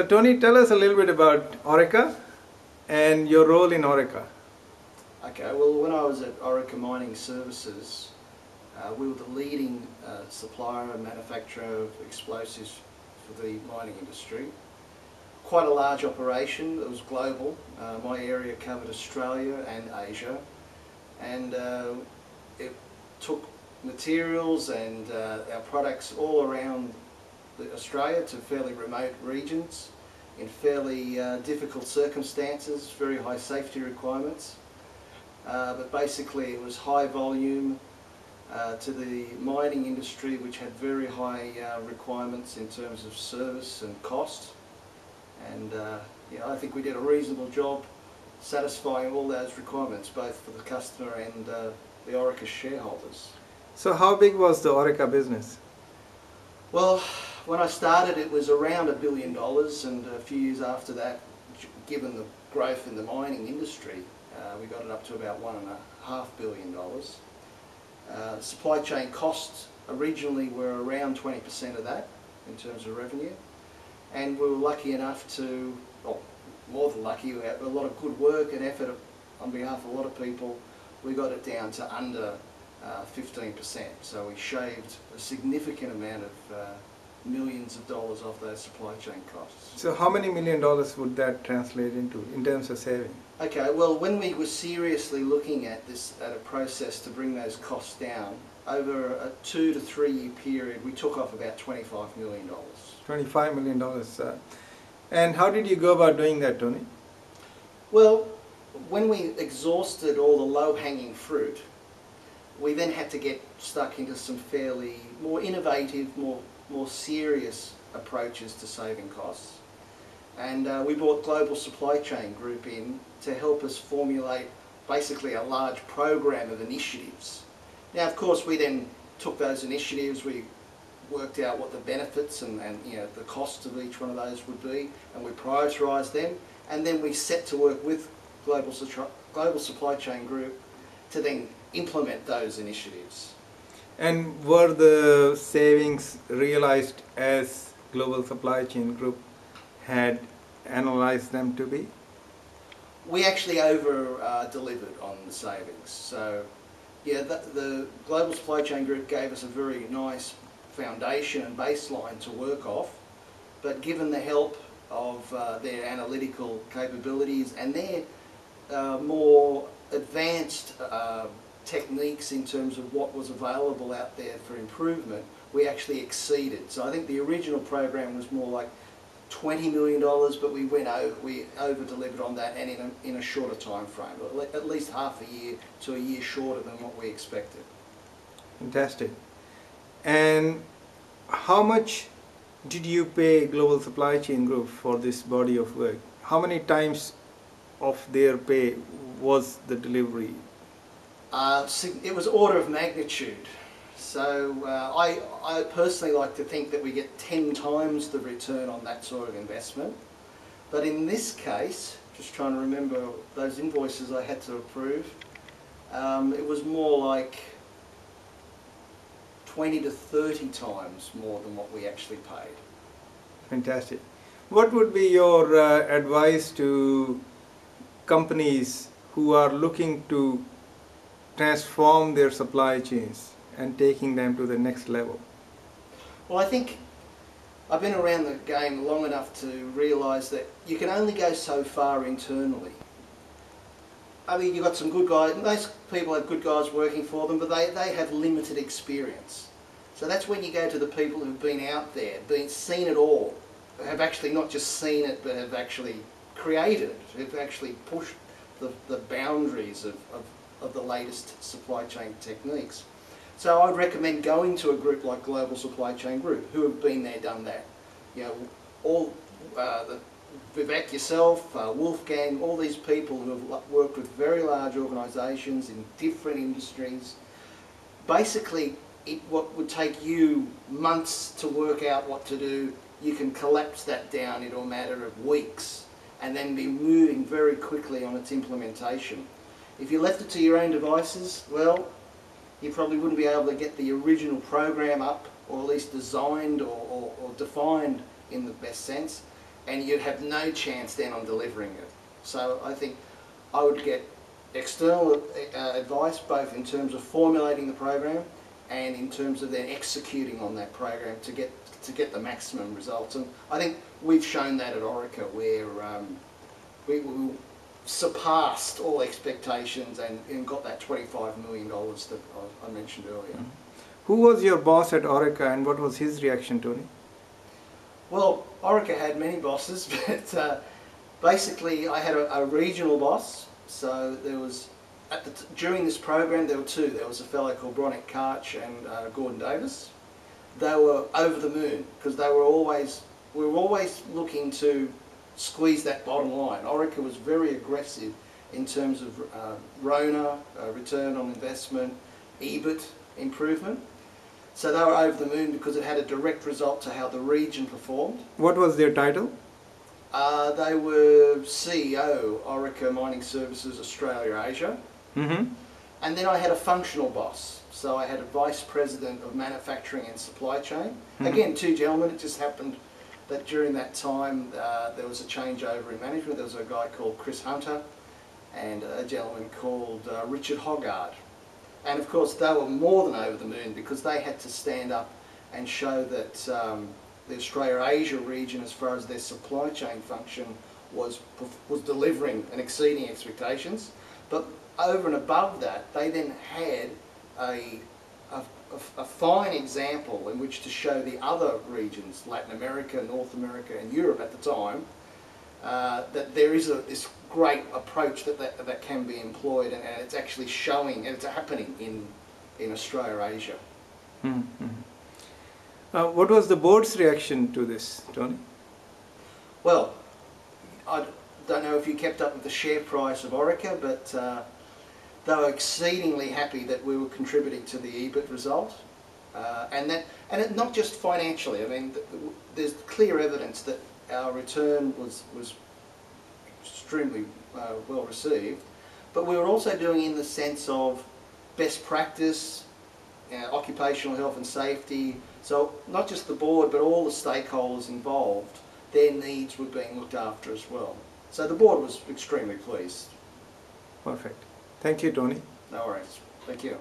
So Tony, tell us a little bit about Orica and your role in Orica. Okay, well, when I was at Orica Mining Services, we were the leading supplier and manufacturer of explosives for the mining industry. Quite a large operation. It was global. My area covered Australia and Asia, and it took materials and our products all around Australia to fairly remote regions in fairly difficult circumstances, very high safety requirements. But basically it was high volume to the mining industry, which had very high requirements in terms of service and cost. And I think we did a reasonable job satisfying all those requirements, both for the customer and the Orica shareholders. So how big was the Orica business? Well, when I started it was around $1 billion, and a few years after that, given the growth in the mining industry, we got it up to about $1.5 billion. Supply chain costs originally were around 20% of that in terms of revenue, and we were lucky enough to, well, more than lucky, we had a lot of good work and effort on behalf of a lot of people. We got it down to under 15%, so we shaved a significant amount of millions of dollars off those supply chain costs. So how many $1 million would that translate into in terms of saving? Okay, well, when we were seriously looking at a process to bring those costs down, over a 2 to 3 year period, we took off about $25 million. $25 million. And how did you go about doing that, Tony? Well, when we exhausted all the low-hanging fruit, we then had to get stuck into some fairly more innovative, more serious approaches to saving costs. And we brought Global Supply Chain Group in to help us formulate basically a large program of initiatives. Now, of course, we then took those initiatives, we worked out what the benefits and the costs of each one of those would be, and we prioritised them, and then we set to work with Global Supply Chain Group to then implement those initiatives. And were the savings realized as Global Supply Chain Group had analyzed them to be? We actually over-delivered on the savings. So, yeah, the Global Supply Chain Group gave us a very nice foundation and baseline to work off, but given the help of their analytical capabilities and their more advanced techniques in terms of what was available out there for improvement, we actually exceeded. So I think the original program was more like $20 million, but we over-delivered on that, and in a shorter time frame, at least half a year to a year shorter than what we expected. Fantastic. And how much did you pay Global Supply Chain Group for this body of work? How many times of their pay was the delivery? It was order of magnitude. So I personally like to think that we get 10 times the return on that sort of investment. But in this case, just trying to remember those invoices I had to approve, it was more like 20 to 30 times more than what we actually paid. Fantastic. What would be your advice to companies who are looking to transform their supply chains and taking them to the next level? Well, I think I've been around the game long enough to realise that you can only go so far internally. I mean, you've got some good guys, most people have good guys working for them, but they have limited experience. So that's when you go to the people who've been out there, seen it all, have actually not just seen it, but have actually created it, have actually pushed the boundaries of the latest supply chain techniques. So I'd recommend going to a group like Global Supply Chain Group, who have been there, done that. You know, all Vivek, yourself, Wolfgang, all these people who have worked with very large organisations in different industries. Basically, what would take you months to work out what to do, you can collapse that down into a matter of weeks and then be moving very quickly on its implementation. If you left it to your own devices, well, you probably wouldn't be able to get the original program up, or at least designed or defined in the best sense. and you'd have no chance then on delivering it. So I think I would get external advice, both in terms of formulating the program and in terms of then executing on that program to get the maximum results. And I think we've shown that at Orica, where we surpassed all expectations and got that $25 million that I mentioned earlier. Who was your boss at Orica and what was his reaction, Tony? Well, Orica had many bosses, but basically I had a regional boss. So there was, during this program there were two. There was a fellow called Bronick Karch and Gordon Davis. They were over the moon because we were always looking to squeeze that bottom line. Orica was very aggressive in terms of RONA, return on investment, EBIT improvement. So they were over the moon because it had a direct result to how the region performed. What was their title? They were CEO, Orica Mining Services Australia Asia. Mm-hmm. And then I had a functional boss. So I had a vice president of manufacturing and supply chain. Mm-hmm. Again, two gentlemen. It just happened that during that time there was a changeover in management. There was a guy called Chris Hunter and a gentleman called Richard Hoggard. And of course they were more than over the moon because they had to stand up and show that the Australia-Asia region, as far as their supply chain function, was delivering and exceeding expectations. But over and above that, they then had a fine example in which to show the other regions, Latin America, North America and Europe at the time, that there is this great approach that can be employed, and it's actually showing, and it's happening in Australia-Asia. Mm-hmm. What was the board's reaction to this, Tony? Well, I don't know if you kept up with the share price of Orica, but they were exceedingly happy that we were contributing to the EBIT result, and not just financially. I mean, there's clear evidence that our return was extremely well received, but we were also doing in the sense of best practice, occupational health and safety. So not just the board, but all the stakeholders involved, their needs were being looked after as well. So the board was extremely pleased. Perfect. Thank you, Tony. No worries. Thank you.